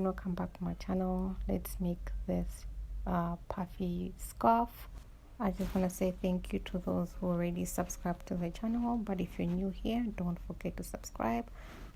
everyone, welcome back to my channel. Let's make this puffy scarf. I just want to say thank you to those who already subscribed to the channel, but if you're new here, don't forget to subscribe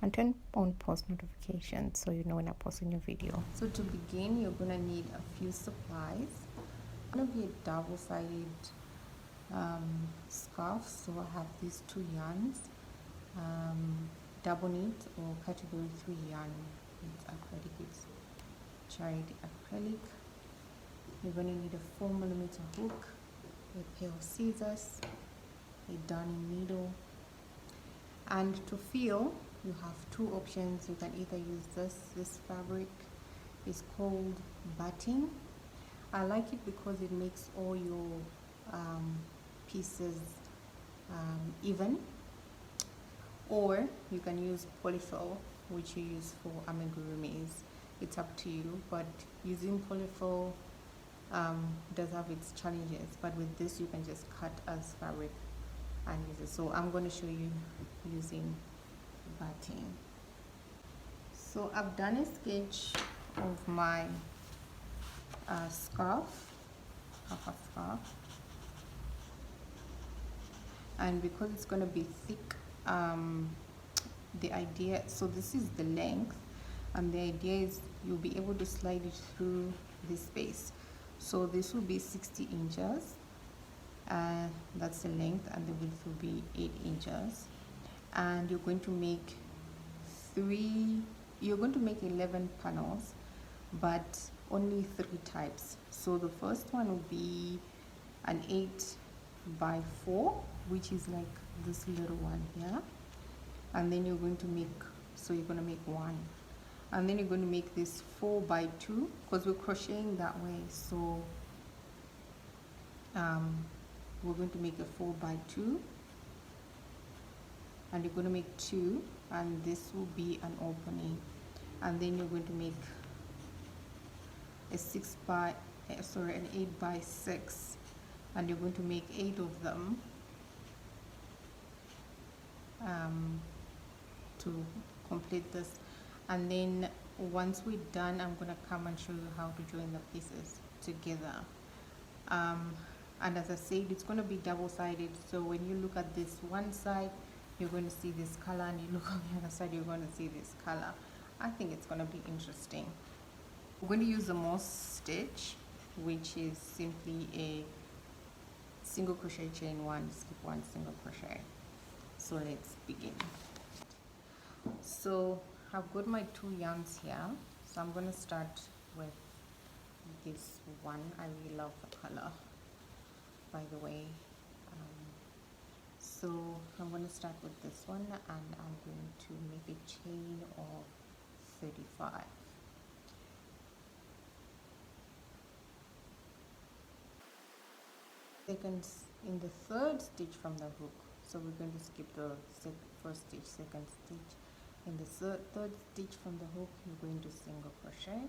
and turn on post notifications so you know when I post a new video. So to begin, you're gonna need a few supplies. It's gonna be a double-sided scarf, so I have these two yarns, double knit or category 3 yarn. It's acrylic, it's charity acrylic. You're going to need a 4mm hook, a pair of scissors, a darning needle, and to fill you have two options. You can either use this fabric is called batting. I like it because it makes all your pieces even, or you can use polyfill, which you use for amigurumis. It's up to you, but using polyfill does have its challenges, but with this you can just cut as fabric and use it. So I'm going to show you using batting. So I've done a sketch of my scarf, and because it's going to be thick, the idea, so this is the length, and the idea is you'll be able to slide it through this space. So this will be 60 inches, that's the length, and the width will be 8 inches, and you're going to make 11 panels, but only 3 types. So the first one will be an 8x4, which is like this little one here, and then you're going to make, so you're going to make one, and then you're going to make this 4x2 because we're crocheting that way. So we're going to make a 4x2, and you're going to make 2, and this will be an opening, and then you're going to make an 8x6, and you're going to make 8 of them to complete this. And then once we're done, I'm going to come and show you how to join the pieces together. And as I said, it's going to be double-sided, so when you look at this one side, you're going to see this color, and you look on the other side, you're going to see this color. I think it's going to be interesting. We're going to use the Moss stitch, which is simply a single crochet, chain 1, skip 1, single crochet. So let's begin. So I've got my 2 yarns here, so I'm going to start with this one. I really love the color, by the way. So I'm going to start with this one, and I'm going to make a chain of 35. Seconds in the 3rd stitch from the hook, so we're going to skip the first stitch, 2nd stitch. In the 3rd stitch from the hook, you're going to single crochet,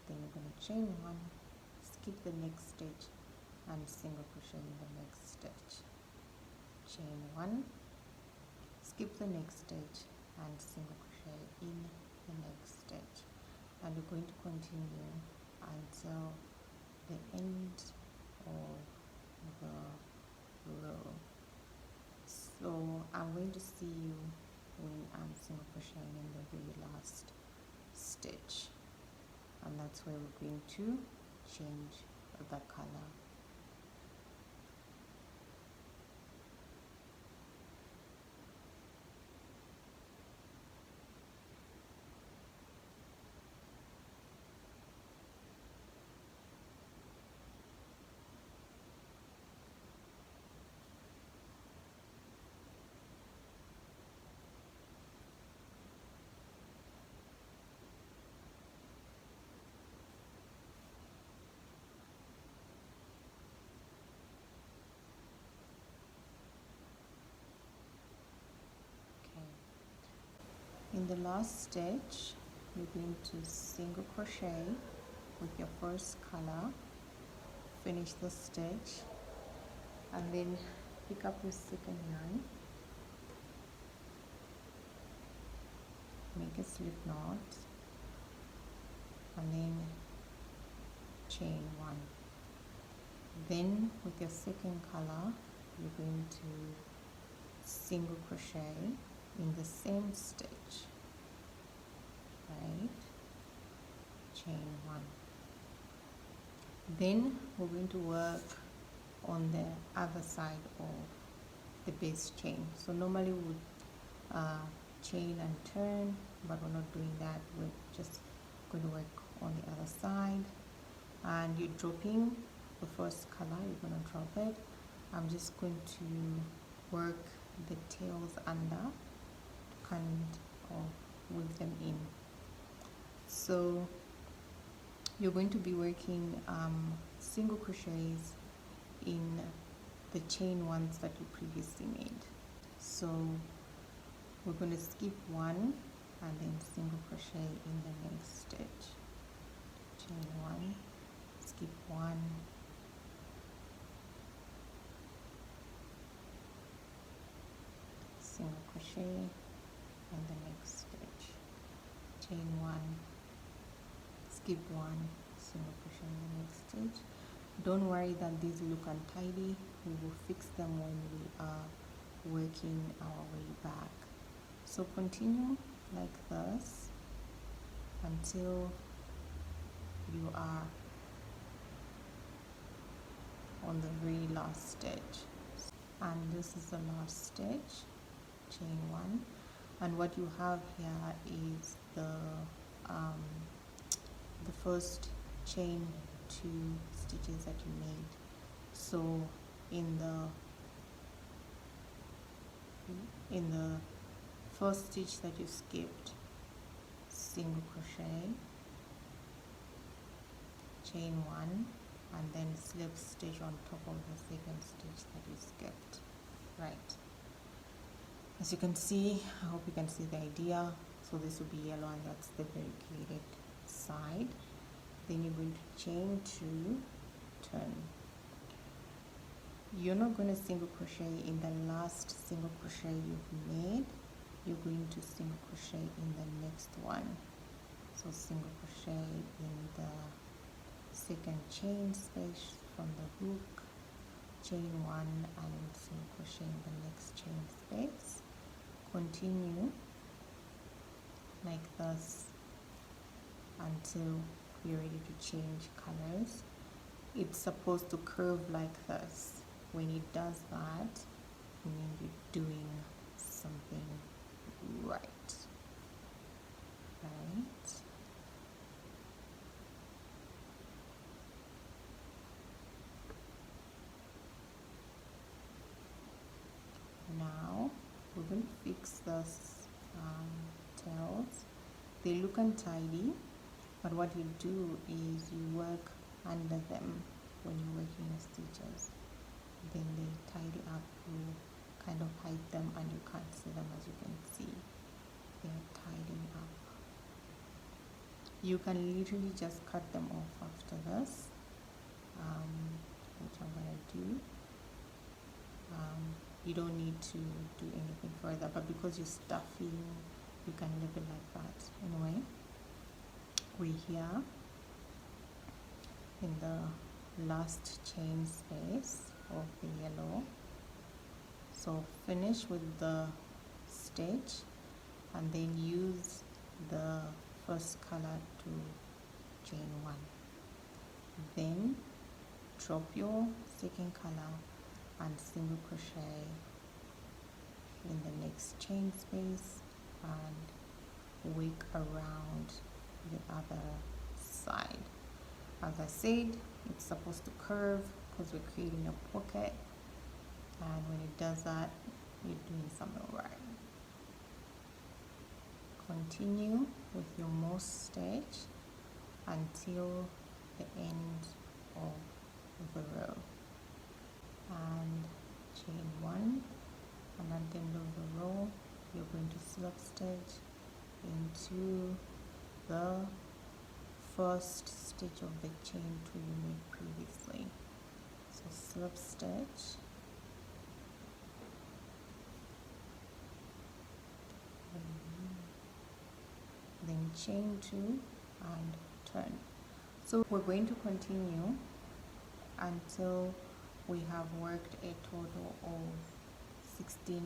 then you're going to chain 1, skip the next stitch, and single crochet in the next stitch, chain 1, skip the next stitch, and single crochet in the next stitch, and you're going to continue until the end of the row. So I'm going to see you when I'm single crocheting in the very last stitch, and that's where we're going to change the color. In the last stitch, you're going to single crochet with your first color, finish the stitch, and then pick up your 2nd yarn, make a slip knot, and then chain 1. Then with your second color, you're going to single crochet in the same stitch, right? Chain 1. Then we're going to work on the other side of the base chain. So normally we would chain and turn, but we're not doing that. We're just going to work on the other side, and you're dropping the first color. You're going to drop it. I'm just going to work the tails under, kind of weave them in. So you're going to be working single crochets in the chain ones that you previously made. So we're going to skip 1 and then single crochet in the next stitch. Chain 1, skip 1, single crochet in the next stitch. Chain 1, skip 1, single crochet in the next stitch. Don't worry that these look untidy. We will fix them when we are working our way back. So continue like this until you are on the very last stitch, and this is the last stitch. Chain 1, and what you have here is the first chain 2 stitches that you made. So in the first stitch that you skipped, single crochet, chain 1, and then slip stitch on top of the second stitch that you skipped, right? As you can see, I hope you can see the idea. So this will be yellow, and that's the variegated side. Then you're going to chain 2, turn. You're not going to single crochet in the last single crochet you've made. You're going to single crochet in the next one. So single crochet in the second chain space from the hook, chain 1, and single crochet in the next chain space. Continue like this until you're ready to change colors. It's supposed to curve like this. When it does that, it means you're doing something right. Right. Now we're going to fix this tails. They look untidy, but what you do is you work under them when you're working your stitches. Then they tidy up, you kind of hide them and you can't see them. As you can see, they're tidying up. You can literally just cut them off after this, which I'm going to do. You don't need to do anything further, but because you're stuffing, you can leave it like that. Anyway, we're here in the last chain space of the yellow. So finish with the stitch and then use the first color to chain 1. Then drop your second color and single crochet in the next chain space and work around the other side. As I said, it's supposed to curve because we're creating a pocket, and when it does that, you're doing something right. Continue with your most stitch until the end of the row, and chain 1, and at the end of the row you're going to slip stitch into the first stitch of the chain 2 you made previously. So slip stitch, then chain 2 and turn. So we're going to continue until we have worked a total of 16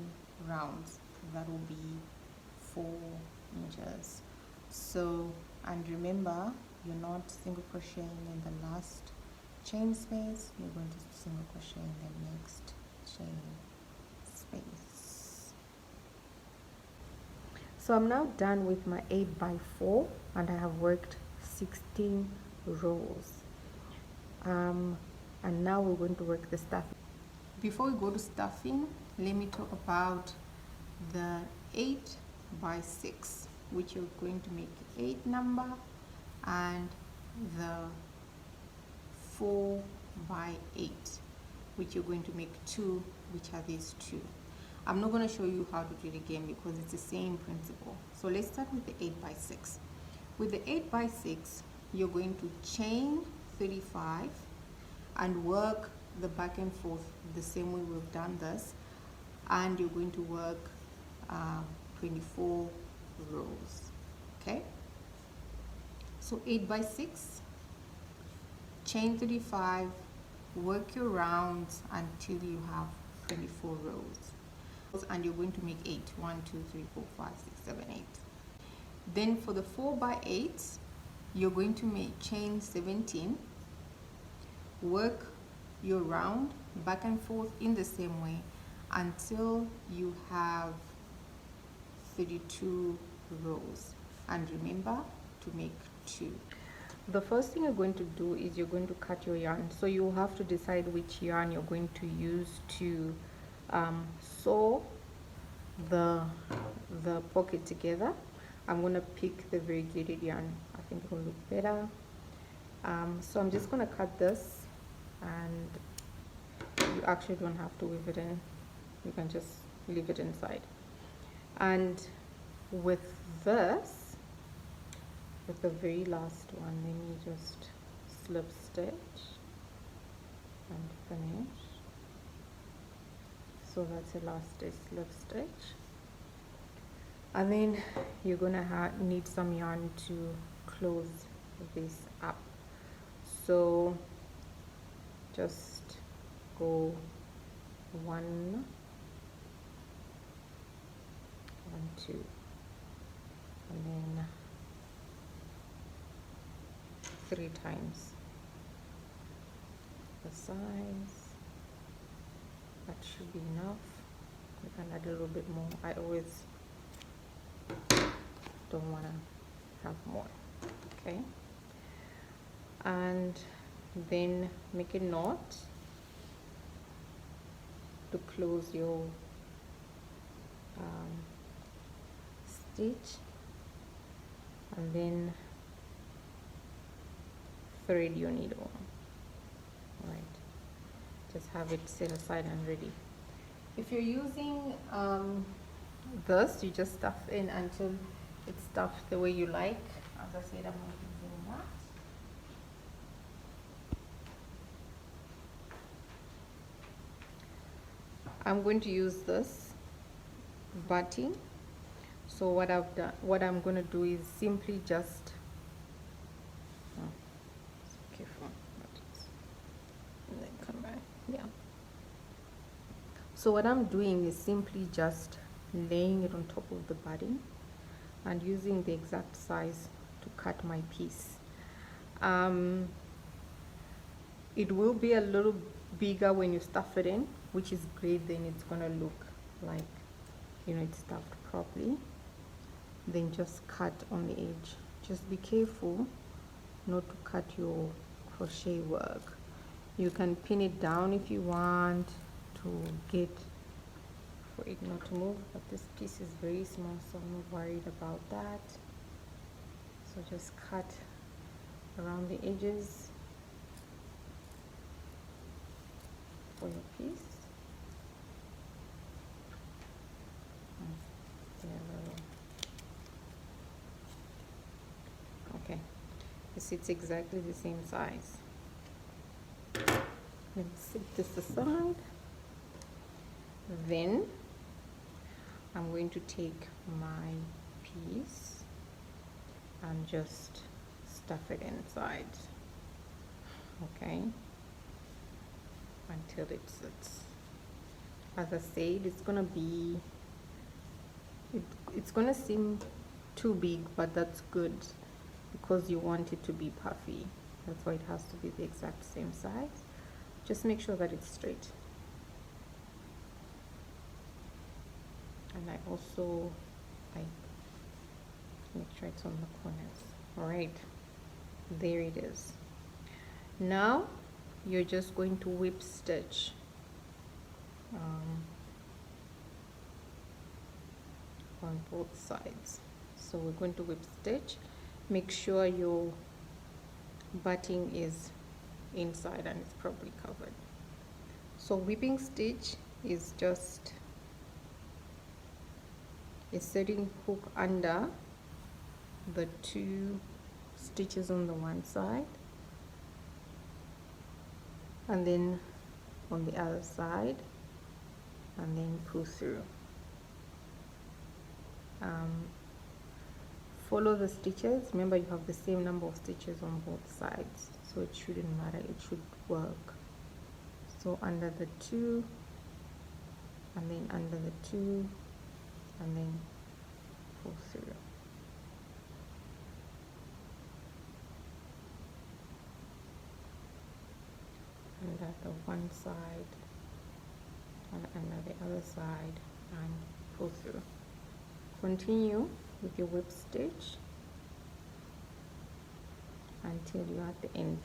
rounds. That will be 4 inches. So, and remember, you're not single crocheting in the last chain space, you're going to single crochet in the next chain space. So I'm now done with my 8x4 and I have worked 16 rows. And now we're going to work the stuffing. Before we go to stuffing, let me talk about the 8x6, which you're going to make 8 number, and the 4x8, which you're going to make 2, which are these 2. I'm not going to show you how to do it again because it's the same principle. So let's start with the 8x6. With the 8x6, you're going to chain 35 and work the back and forth the same way we've done this, and you're going to work 24 rows. Okay, so 8x6, chain 35, work your rounds until you have 24 rows, and you're going to make 8. 1 2 3 4 5 6 7 8. Then for the 4x8, you're going to make chain 17, work your round back and forth in the same way until you have 32 rows, and remember to make 2. The first thing you're going to do is you're going to cut your yarn. So you'll have to decide which yarn you're going to use to sew the pocket together. I'm going to pick the variegated yarn. I think it will look better. So I'm just going to cut this, and you actually don't have to weave it in. You can just leave it inside. And with this, with the very last one, let me just slip stitch and finish. So that's the last stitch, slip stitch. And then you're gonna need some yarn to close this up. So just go 1, 2, and then 3 times the size. That should be enough. You can add a little bit more. I always don't want to have more. Okay, and then make a knot to close your stitch, and then thread your needle. Right, just have it set aside and ready. If you're using this, you just stuff in until it's stuffed the way you like. As I said, I'm not using that. I'm going to use this batting. So what I'm going to do is simply just careful, and then come back. Yeah. So what I'm doing is simply just laying it on top of the batting and using the exact size to cut my piece. It will be a little bigger when you stuff it in, which is great. Then it's gonna look like, you know, it's stuffed properly. Then just cut on the edge. Just be careful not to cut your crochet work. You can pin it down if you want to get for it not to move, but this piece is very small, so I'm not worried about that. So just cut around the edges for your piece. Okay, it's exactly the same size. Let me set this aside. Then I'm going to take my piece and just stuff it inside, okay, until it sits. As I said, it's gonna seem too big, but that's good because you want it to be puffy. That's why it has to be the exact same size. Just make sure that it's straight. And I also make sure it's on the corners. All right, there it is. Now you're just going to whip stitch on both sides. So we're going to whip stitch. Make sure your batting is inside and it's properly covered. So whipping stitch is just inserting hook under the 2 stitches on the one side and then on the other side, and then pull through. Follow the stitches. Remember, you have the same number of stitches on both sides, so it shouldn't matter, it should work. So under the 2, and then under the 2, and then pull through. Under the one side and under the other side, and pull through. Continue with your whip stitch until you're at the end.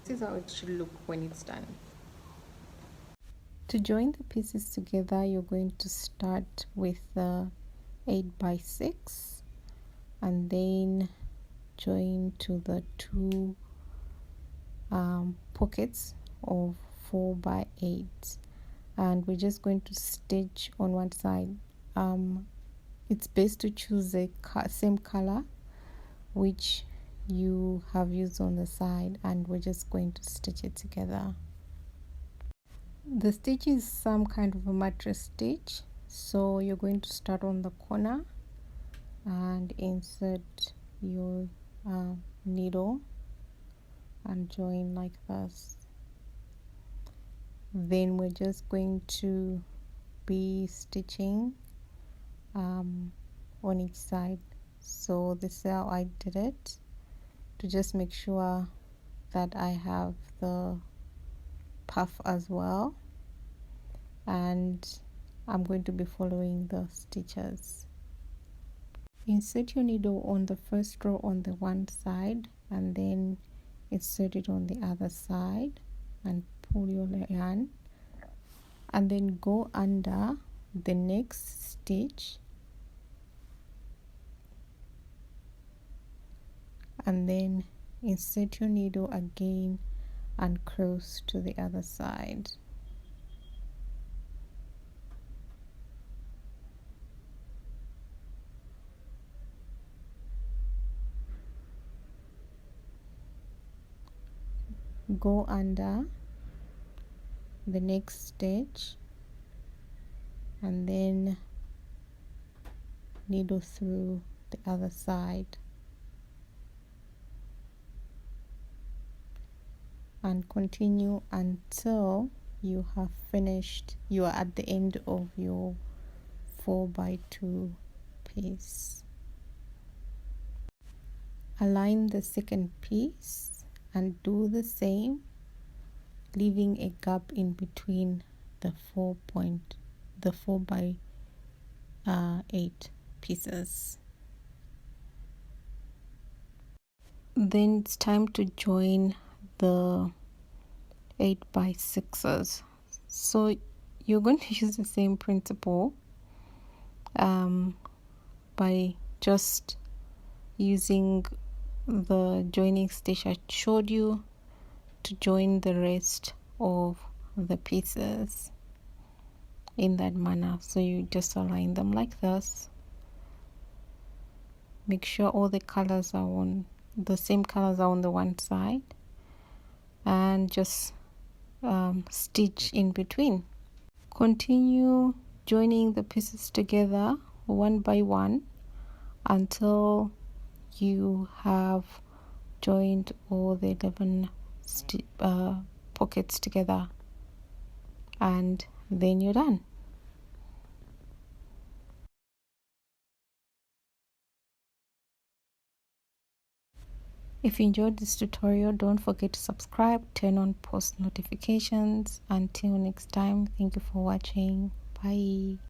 This is how it should look when it's done. To join the pieces together, you're going to start with the 8x6 and then join to the 2 pockets of 4x8, and we're just going to stitch on one side. It's best to choose the same color which you have used on the side, and we're just going to stitch it together. The stitch is some kind of a mattress stitch, so you're going to start on the corner and insert your needle and join like this. Then we're just going to be stitching on each side. So this is how I did it, to just make sure that I have the puff as well, and I'm going to be following the stitches. Insert your needle on the first row on the one side, and then insert it on the other side and pull your yarn, and then go under the next stitch and then insert your needle again and cross to the other side. Go under the next stitch and then needle through the other side and continue until you have finished, you are at the end of your 4x2 piece. Align the second piece and do the same, leaving a gap in between the 4x8 pieces. Then it's time to join the 8x6s. So you're going to use the same principle by just using the joining stitch I showed you to join the rest of the pieces in that manner. So you just align them like this. Make sure all the colors are on the same colors are on the one side, and just stitch in between. Continue joining the pieces together one by one until you have joined all the 11 pockets together, and then you're done. If you enjoyed this tutorial, don't forget to subscribe, turn on post notifications. Until next time, thank you for watching. Bye.